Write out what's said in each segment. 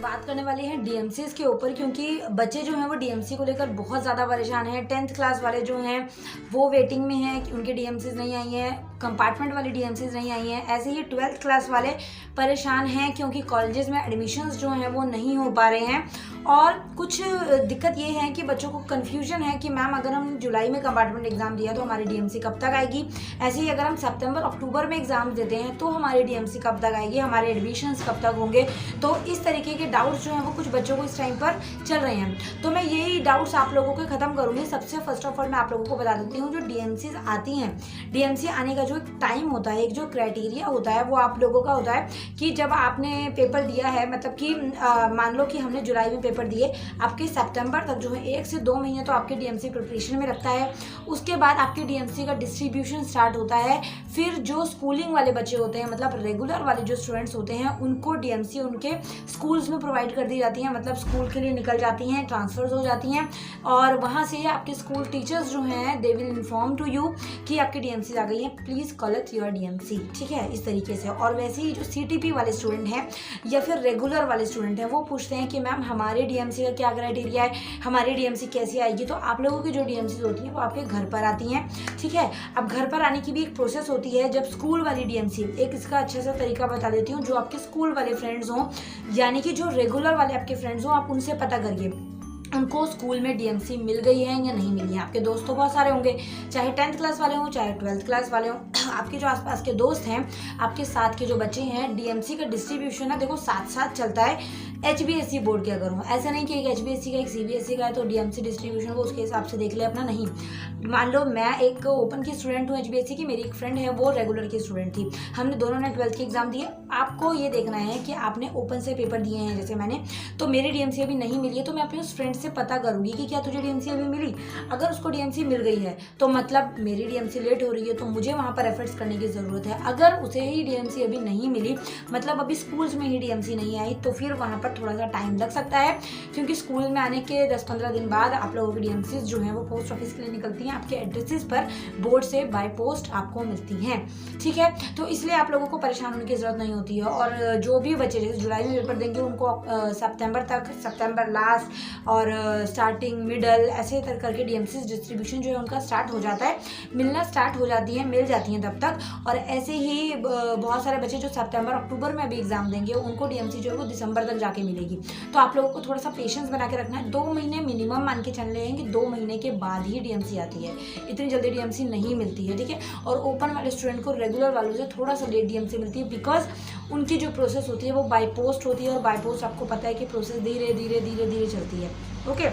बात करने वाले हैं डीएमसीज के ऊपर, क्योंकि बच्चे जो हैं वो डीएमसी को लेकर बहुत ज़्यादा परेशान हैं। 10th क्लास वाले जो हैं वो वेटिंग में हैं, उनके डीएमसीज नहीं आई हैं, कंपार्टमेंट वाली डीएमसीज नहीं आई हैं। ऐसे ही 12th क्लास वाले परेशान हैं क्योंकि कॉलेजेस में एडमिशन्स जो हैं वो नहीं हो पा रहे हैं। और कुछ दिक्कत ये है कि बच्चों को कन्फ्यूजन है कि मैम अगर हम जुलाई में कंपार्टमेंट एग्ज़ाम दिया तो हमारी डीएमसी कब तक आएगी, ऐसे ही अगर हम सितंबर अक्टूबर में एग्ज़ाम देते हैं तो हमारी डीएमसी कब तक आएगी, हमारे एडमिशन्स कब तक होंगे। तो इस तरीके के डाउट्स जो हैं वो कुछ बच्चों को इस टाइम पर चल रहे हैं। तो मैं यही डाउट्स आप लोगों के ख़त्म करूँगी। सबसे फर्स्ट ऑफ ऑल मैं आप लोगों को बता देती हूँ, जो डीएमसीज आती हैं, डीएमसी आने का जो एक टाइम होता है, एक जो क्राइटेरिया होता है वो आप लोगों का होता है कि जब आपने पेपर दिया है, मतलब कि मान लो कि हमने जुलाई में पेपर दिए, आपके सितंबर तक जो है 1 से 2 महीने तो आपके डीएमसी प्रिपरेशन में लगता है। उसके बाद आपके डीएमसी का डिस्ट्रीब्यूशन स्टार्ट होता है। फिर जो स्कूलिंग वाले बच्चे होते हैं, मतलब रेगुलर वाले जो स्टूडेंट्स होते हैं, उनको डीएमसी उनके स्कूल्स में प्रोवाइड कर दी जाती है, मतलब स्कूल के लिए निकल जाती हैं, ट्रांसफर्स हो जाती हैं और वहाँ से आपके स्कूल टीचर्स जो हैं they will inform to you कि आपकी डीएमसी आ गई है, प्लीज़ कलेक्ट योर डीएमसी। ठीक है, इस तरीके से। और वैसे ही जो सीटीपी वाले स्टूडेंट हैं या फिर रेगुलर वाले स्टूडेंट हैं वो पूछते हैं कि मैम हमारे डीएमसी का क्या क्राइटेरिया है, हमारी डीएमसी कैसे आएगी। तो आप लोगों की जो डीएमसी होती है वो आपके घर पर आती हैं। ठीक है, अब घर पर आने की भी एक प्रोसेस होती है। जब स्कूल वाली डीएमसी, एक इसका अच्छा सा तरीका बता देती हूँ, जो आपके स्कूल वाले फ्रेंड्स हों, यानी कि जो रेगुलर वाले आपके फ्रेंड्स हों, आप उनसे पता करिए उनको स्कूल में डीएमसी मिल गई है या नहीं मिली है। आपके दोस्त तो बहुत सारे होंगे, चाहे 10th क्लास वाले हों चाहे 12th क्लास वाले हों। आपके जो आसपास के दोस्त हैं, आपके साथ के जो बच्चे हैं, डीएमसी का डिस्ट्रीब्यूशन है देखो साथ साथ चलता है एचबीएससी बोर्ड के अगर हो। ऐसा नहीं कि एक एचबीएससी का एक सीबीएसई का है तो डीएमसी डिस्ट्रीब्यूशन को उसके हिसाब से देख ले अपना, नहीं। मान लो मैं एक ओपन की स्टूडेंट हूँ एचबीएससी की, मेरी एक फ्रेंड है वो रेगुलर की स्टूडेंट थी, हमने दोनों ने 12th के एग्जाम दिए। आपको ये देखना है कि आपने ओपन से पेपर दिए हैं जैसे मैंने, तो मेरी डीएमसी अभी नहीं मिली है, तो मैं अपने उस फ्रेंड से पता करूँगी कि क्या तुझे डीएमसी अभी मिली। अगर उसको डीएमसी मिल गई है तो मतलब मेरी डीएमसी लेट हो रही है, तो मुझे वहाँ पर एफर्ट्स करने की ज़रूरत है। अगर उसे ही डीएमसी अभी नहीं मिली, मतलब अभी स्कूल्स में ही डीएमसी नहीं आई, तो फिर वहाँ पर थोड़ा सा टाइम लग सकता है, क्योंकि स्कूल में आने के 10-15 दिन बाद आप लोगों की डीएमसीज जो है वो पोस्ट ऑफिस के लिए निकलती हैं, आपके एड्रेसेस पर बोर्ड से बाय पोस्ट आपको मिलती हैं। ठीक है, तो इसलिए आप लोगों को परेशान होने की ज़रूरत नहीं होती है। और जो भी बच्चे जैसे जुलाई में पेपर देंगे उनको सितंबर तक, सितंबर लास्ट और स्टार्टिंग मिडल ऐसे करके डीएमसीज डिस्ट्रीब्यूशन जो है उनका स्टार्ट हो जाता है, मिलना स्टार्ट हो जाती है, मिल जाती हैं तब तक। और ऐसे ही बहुत सारे बच्चे जो सितंबर अक्टूबर में अभी एग्जाम देंगे उनको डीएमसी जो है वो दिसंबर तक जाके मिलेगी। तो आप लोगों को थोड़ा सा पेशेंस बना के रखना है। 2 महीने मिनिमम मान के चल रहे हैं कि 2 महीने के बाद ही डीएमसी आती है, इतनी जल्दी डीएमसी नहीं मिलती है। ठीक है, और ओपन वाले स्टूडेंट को रेगुलर वालों से थोड़ा सा लेट डीएमसी मिलती है, बिकॉज उनकी जो प्रोसेस होती है वो बाय पोस्ट होती है, और बाय पोस्ट आपको पता है कि प्रोसेस धीरे धीरे धीरे धीरे चलती है। ओके,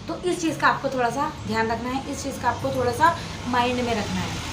तो इस चीज़ का आपको थोड़ा सा ध्यान रखना है, इस चीज़ का आपको थोड़ा सा माइंड में रखना है।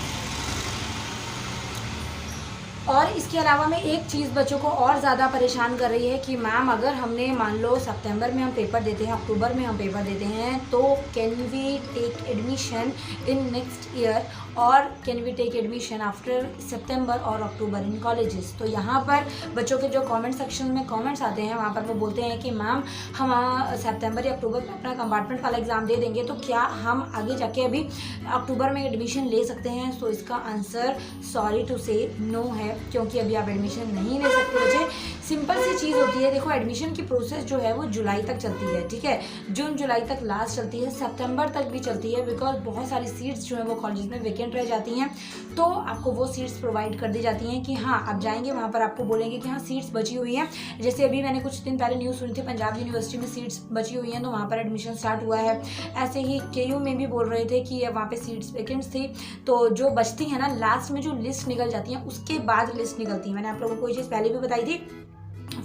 और इसके अलावा में एक चीज़ बच्चों को और ज़्यादा परेशान कर रही है कि मैम अगर हमने मान लो सितंबर में हम पेपर देते हैं, अक्टूबर में हम पेपर देते हैं, तो can we take admission in next year और can we take admission after September और अक्टूबर इन कॉलेजेस। तो यहाँ पर बच्चों के जो कमेंट सेक्शन में कमेंट्स आते हैं वहाँ पर वो बोलते हैं कि मैम हम सितंबर या अक्टूबर में अपना कंपार्टमेंट वाला एग्ज़ाम दे देंगे, तो क्या हम आगे जाके अभी अक्टूबर में एडमिशन ले सकते हैं। सो इसका आंसर सॉरी टू से नो है, क्योंकि अभी आप एडमिशन नहीं ले सकते बच्चे। सिंपल सी चीज़ होती है, देखो एडमिशन की प्रोसेस जो है वो जुलाई तक चलती है। ठीक है, जून जुलाई तक लास्ट चलती है, सितंबर तक भी चलती है, बिकॉज बहुत सारी सीट्स जो है वो कॉलेज में वेकेंट रह जाती हैं, तो आपको वो सीट्स प्रोवाइड कर दी जाती हैं कि हाँ आप जाएंगे वहाँ पर आपको बोलेंगे कि हाँ सीट्स बची हुई हैं। जैसे अभी मैंने कुछ दिन पहले न्यूज़ सुनी थी, पंजाब यूनिवर्सिटी में सीट्स बची हुई हैं तो वहाँ पर एडमिशन स्टार्ट हुआ है। ऐसे ही केयू में भी बोल रहे थे कि वहाँ पे सीट्स वेकेंट्स थी, तो जो बचती है ना लास्ट में जो लिस्ट निकल जाती है उसके बाद लिस्ट निकलती है। मैंने आप लोगों को ये चीज़ पहले भी बताई थी।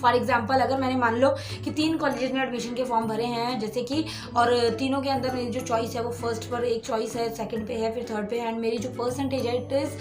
फॉर एग्जाम्पल अगर मैंने मान लो कि 3 कॉलेजेस में एडमिशन के फॉर्म भरे हैं जैसे कि, और तीनों के अंदर मेरी जो चॉइस है वो फर्स्ट पर एक चॉइस है, सेकंड पे है, फिर थर्ड पे है, एंड मेरी जो परसेंटेज है इट इज़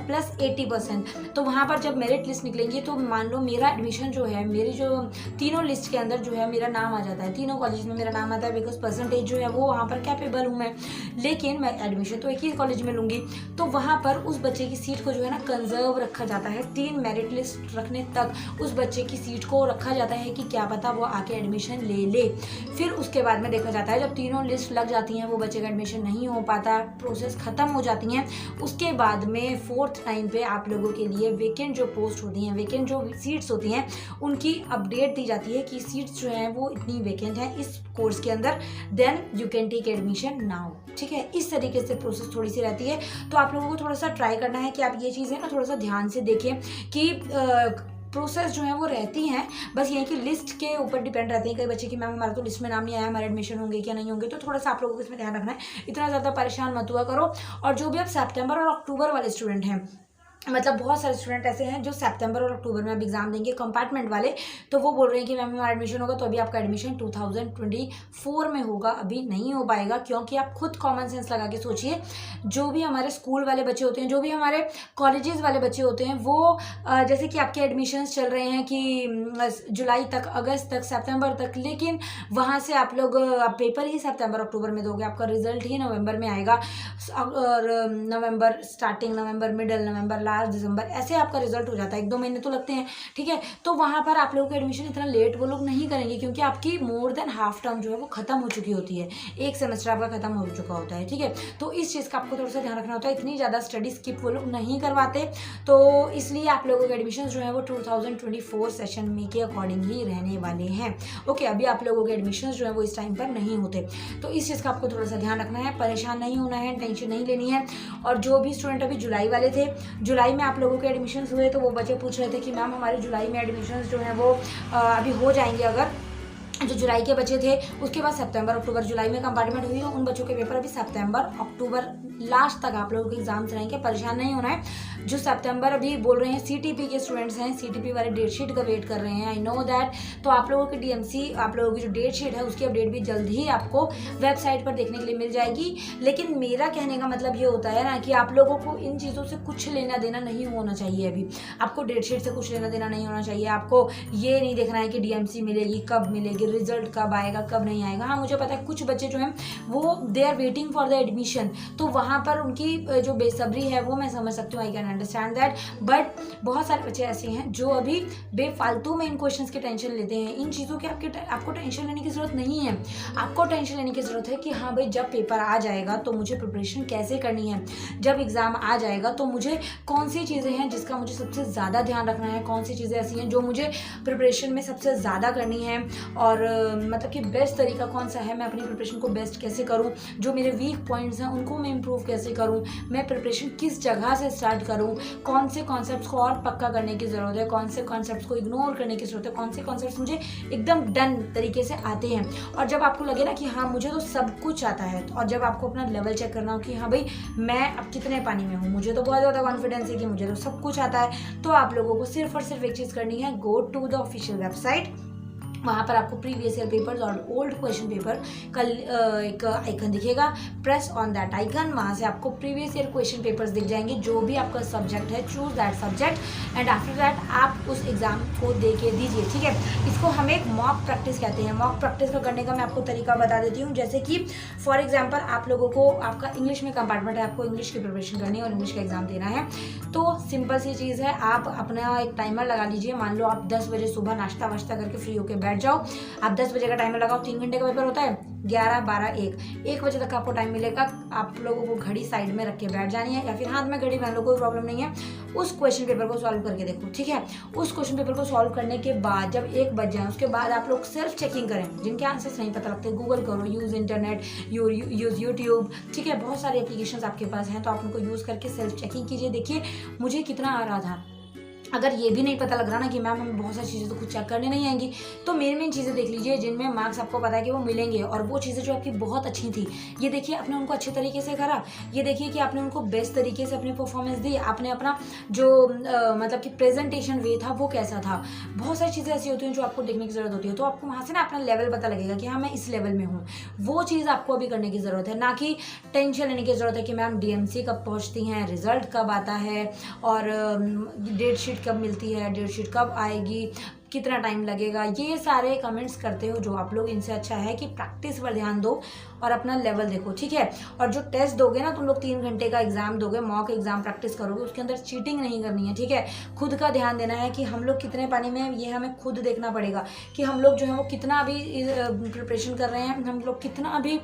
प्लस 80%। तो वहाँ पर जब मेरिट लिस्ट निकलेंगी तो मान लो मेरा एडमिशन जो है, मेरी जो तीनों लिस्ट के अंदर जो है मेरा नाम आ जाता है, तीनों कॉलेज में मेरा नाम आता है, बिकॉज परसेंटेज जो है वो वहाँ पर कैपेबल हूँ मैं। लेकिन मैं एडमिशन तो एक ही कॉलेज में लूँगी, तो वहाँ पर उस बच्चे की सीट को जो है ना कंजर्व रखा जाता है 3 मेरिट लिस्ट रखने तक उस बच्चे की सीट को रखा जाता है कि क्या पता वो आके एडमिशन ले ले। फिर उसके बाद में देखा जाता है जब तीनों लिस्ट लग जाती हैं, वो बच्चे का एडमिशन नहीं हो पाता, प्रोसेस ख़त्म हो जाती हैं, उसके बाद में 4th टाइम पे आप लोगों के लिए वेकेंट जो पोस्ट होती हैं, वेकेंट जो सीट्स होती हैं, उनकी अपडेट दी जाती है कि सीट्स जो हैं वो इतनी वेकेंट हैं इस कोर्स के अंदर, then you can take admission now. ठीक है, इस तरीके से प्रोसेस थोड़ी सी रहती है। तो आप लोगों को थोड़ा सा ट्राई करना है कि आप ये चीज़ें ना थोड़ा सा ध्यान से देखें कि प्रोसेस जो है वो रहती हैं, बस ये कि लिस्ट के ऊपर डिपेंड रहते हैं। कई बच्चे की मैम हमारा तो लिस्ट में नाम नहीं आया, हमारे एडमिशन होंगे क्या नहीं होंगे, तो थोड़ा सा आप लोगों को इसमें ध्यान रखना है। इतना ज़्यादा परेशान मत हुआ करो। और जो भी आप सितंबर और अक्टूबर वाले स्टूडेंट हैं, मतलब बहुत सारे स्टूडेंट ऐसे हैं जो सितंबर और अक्टूबर में अब एग्जाम देंगे कंपार्टमेंट वाले, तो वो बोल रहे हैं कि मैम हमारा एडमिशन होगा, तो अभी आपका एडमिशन 2024 में होगा, अभी नहीं हो पाएगा। क्योंकि आप खुद कॉमन सेंस लगा के सोचिए, जो भी हमारे स्कूल वाले बच्चे होते हैं, जो भी हमारे कॉलेजेस वाले बच्चे होते हैं, वो जैसे कि आपके एडमिशन्स चल रहे हैं कि जुलाई तक, अगस्त तक, सितंबर तक, लेकिन वहाँ से आप लोग पेपर ही सितंबर अक्टूबर में दोगे, आपका रिजल्ट ही नवंबर में आएगा, और नवंबर स्टार्टिंग, नवंबर मिडल, नवंबर लास्ट, दिसंबर, ऐसे आपका रिजल्ट हो जाता है, 1-2 महीने तो लगते हैं। ठीक है, तो वहाँ पर आप लोगों का एडमिशन इतना लेट वो लोग नहीं करेंगे, क्योंकि आपकी मोर देन हाफ टर्म जो है वो खत्म हो चुकी होती है, एक सेमेस्टर आपका खत्म हो चुका होता है। ठीक है, तो इस चीज़ का आपको थोड़ा सा ध्यान रखना होता है, इतनी ज़्यादा स्टडी स्किप वो लोग नहीं करवाते, तो इसलिए आप लोगों के एडमिशन जो है वो 2024 सेशन में के अकॉर्डिंग ही रहने वाले हैं। ओके, अभी आप लोगों के एडमिशन जो है वो इस टाइम पर नहीं होते, तो इस चीज़ का आपको थोड़ा सा ध्यान रखना है, परेशान नहीं होना है, टेंशन नहीं लेनी है। और जो भी स्टूडेंट अभी जुलाई वाले थे, जुलाई में आप लोगों के एडमिशन्स हुए, तो वो बच्चे पूछ रहे थे कि मैम हमारे जुलाई में एडमिशन्स जो हैं वो अभी हो जाएंगे, अगर जो जुलाई के बच्चे थे, उसके बाद सितंबर अक्टूबर जुलाई में कंपार्टमेंट हुई, तो उन बच्चों के पेपर अभी सितंबर अक्टूबर लास्ट तक आप लोगों के एग्जाम्स रहेंगे, परेशान नहीं होना है। जो सितंबर अभी बोल रहे हैं सीटीपी के स्टूडेंट्स हैं, सीटीपी वाले डेट शीट का वेट कर रहे हैं, आई नो दैट, तो आप लोगों की डीएमसी, आप लोगों की जो डेट शीट है उसकी अपडेट भी जल्द ही आपको वेबसाइट पर देखने के लिए मिल जाएगी। लेकिन मेरा कहने का मतलब ये होता है ना कि आप लोगों को इन चीज़ों से कुछ लेना देना नहीं होना चाहिए, अभी आपको डेट शीट से कुछ लेना देना नहीं होना चाहिए, आपको ये नहीं देखना है कि डीएमसी मिलेगी कब मिलेगी, रिजल्ट कब आएगा कब नहीं आएगा। हाँ, मुझे पता है कुछ बच्चे जो हैं वो they are waiting for the admission, तो वहाँ पर उनकी जो बेसब्री है वो मैं समझ सकती हूँ, I can understand that. But बहुत सारे बच्चे ऐसे हैं जो अभी बेफालतू में इन क्वेश्चंस की टेंशन लेते हैं, इन चीज़ों की आपको टेंशन लेने की ज़रूरत नहीं है। आपको टेंशन लेने की ज़रूरत है कि हाँ भाई, जब पेपर आ जाएगा तो मुझे प्रिपरेशन कैसे करनी है, जब एग्ज़ाम आ जाएगा तो मुझे कौन सी चीज़ें हैं जिसका मुझे सबसे ज़्यादा ध्यान रखना है, कौन सी चीज़ें ऐसी हैं जो मुझे प्रिपरेशन में सबसे ज़्यादा करनी है, और मतलब कि बेस्ट तरीका कौन सा है, मैं अपनी प्रिपरेशन को बेस्ट कैसे करूँ, जो मेरे वीक पॉइंट्स हैं उनको मैं इम्प्रूव कैसे करूँ, मैं प्रिपरेशन किस जगह से स्टार्ट करूँ, कौन से कॉन्सेप्ट्स को और पक्का करने की ज़रूरत है, कौन से कॉन्सेप्ट्स को इग्नोर करने की ज़रूरत है, कौन से कॉन्सेप्ट्स मुझे एकदम डन तरीके से आते हैं। और जब आपको लगे ना कि हाँ मुझे तो सब कुछ आता है, और जब आपको अपना लेवल चेक करना हो कि हाँ भाई मैं अब कितने पानी में हूँ, मुझे तो बहुत ज़्यादा कॉन्फिडेंस है कि मुझे तो सब कुछ आता है, तो आप लोगों को सिर्फ और सिर्फ एक चीज़ करनी है, go to the official website. वहाँ पर आपको प्रीवियस ईयर पेपर्स और ओल्ड क्वेश्चन पेपर कल एक आइकन दिखेगा, प्रेस ऑन दैट आइकन, वहाँ से आपको प्रीवियस ईयर क्वेश्चन पेपर्स दिख जाएंगे, जो भी आपका सब्जेक्ट है, choose that subject and after that आप उस एग्ज़ाम को दे के दीजिए। ठीक है, इसको हम एक मॉक प्रैक्टिस कहते हैं। मॉक प्रैक्टिस का करने का मैं आपको तरीका बता देती हूँ। जैसे कि फॉर एग्जाम्पल आप लोगों को, आपका इंग्लिश में कंपार्टमेंट है, आपको इंग्लिश की प्रिपरेशन करनी है और इंग्लिश का एग्जाम देना है, तो सिंपल सी चीज़ है, आप अपना एक टाइमर लगा लीजिए। मान लो आप 10 बजे सुबह नाश्ता वाश्ता करके फ्री होकर बैठ जाओ, आप 10 बजे का टाइमर लगाओ, 3 घंटे का पेपर होता है, 11, 12, 1 बजे तक आपको टाइम मिलेगा। आप लोगों को घड़ी साइड में रख के बैठ जानी है, या फिर हाथ में घड़ी पहन लो, कोई प्रॉब्लम नहीं है। उस क्वेश्चन पेपर को सॉल्व करके देखो। ठीक है, उस क्वेश्चन पेपर को सॉल्व करने के बाद जब 1 बज जाए, उसके बाद आप लोग सेल्फ चेकिंग करें। जिनके आंसर्स नहीं पता लगते, गूगल करो, यूज़ इंटरनेट, यूज़ यूट्यूब। ठीक है, बहुत सारे एप्लीकेशंस आपके पास हैं, तो आप उनको यूज़ करके सेल्फ चेकिंग कीजिए, देखिए मुझे कितना आ रहा था। अगर ये भी नहीं पता लग रहा ना कि मैम हमें बहुत सारी चीज़ें तो खुद चेक करने नहीं आएंगी, तो मेन चीज़ें देख लीजिए जिनमें मार्क्स आपको पता है कि वो मिलेंगे, और वो चीज़ें जो आपकी बहुत अच्छी थी, ये देखिए आपने उनको अच्छे तरीके से करा, ये देखिए कि आपने उनको बेस्ट तरीके से अपनी परफॉर्मेंस दी, आपने अपना जो मतलब कि प्रेजेंटेशन वे था वो कैसा था। बहुत सारी चीज़ें ऐसी होती हैं जो आपको देखने की ज़रूरत होती है, तो आपको वहाँ से ना अपना लेवल पता लगेगा कि हाँ मैं इस लेवल में हूँ। वो चीज़ आपको अभी करने की ज़रूरत है, ना कि टेंशन लेने की ज़रूरत है कि मैम DMC कब पहुँचती हैं, रिजल्ट कब आता है, और डेट शीट कब मिलती है, डेट शीट कब आएगी, कितना टाइम लगेगा, ये सारे कमेंट्स करते हो जो आप लोग। इनसे अच्छा है कि प्रैक्टिस पर ध्यान दो और अपना लेवल देखो, ठीक है। और जो टेस्ट दोगे ना, तुम लोग 3 घंटे का एग्जाम दोगे, मॉक एग्जाम प्रैक्टिस करोगे, उसके अंदर चीटिंग नहीं करनी है, ठीक है। खुद का ध्यान देना है कि हम लोग कितने पानी में हैं, ये हमें खुद देखना पड़ेगा कि हम लोग जो है वो कितना अभी प्रिपरेशन कर रहे हैं, हम लोग कितना अभी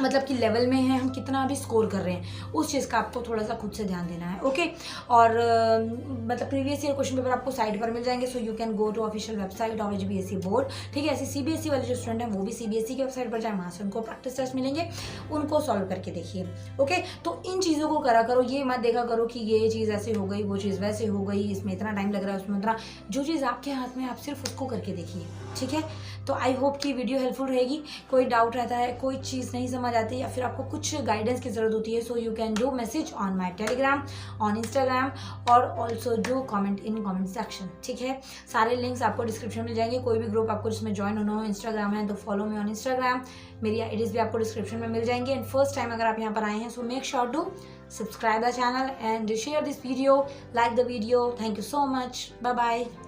मतलब कि लेवल में है, हम कितना अभी स्कोर कर रहे हैं, उस चीज़ का आपको थोड़ा सा खुद से ध्यान देना है, ओके। और मतलब प्रीवियस ईयर क्वेश्चन पेपर आपको साइट पर मिल जाएंगे, so you can go to official website of HBSE board, ठीक है। ऐसे CBSE वाले जो स्टूडेंट हैं वो भी CBSE की वेबसाइट पर जाए, वहाँ से उनको प्रैक्टिस टेस्ट मिलेंगे, उनको सॉल्व करके देखिए, ओके। तो इन चीज़ों को करा करो, ये मत देखा करो कि ये चीज़ ऐसे हो गई, वो चीज़ वैसे हो गई, इसमें इतना टाइम लग रहा है, उसमें इतना। जो चीज़ आपके हाथ में, आप सिर्फ उसको करके देखिए, ठीक है। तो आई होप कि वीडियो हेल्पफुल रहेगी। कोई डाउट रहता है, कोई चीज़ नहीं समझ आती या फिर आपको कुछ गाइडेंस की ज़रूरत होती है, so you can do message on my Telegram, on Instagram, और also do comment in comment section, ठीक है। सारे लिंक्स आपको डिस्क्रिप्शन में मिल जाएंगे। कोई भी ग्रुप आपको जिसमें ज्वाइन होना हो, इंस्टाग्राम है तो फॉलो मी ऑन इंस्टाग्राम, मेरी आईडीज भी आपको डिस्क्रिप्शन में मिल जाएंगे। एंड फर्स्ट टाइम अगर आप यहाँ पर आए हैं, so make sure to subscribe the channel and share this video, like the video. Thank you so much. Bye bye.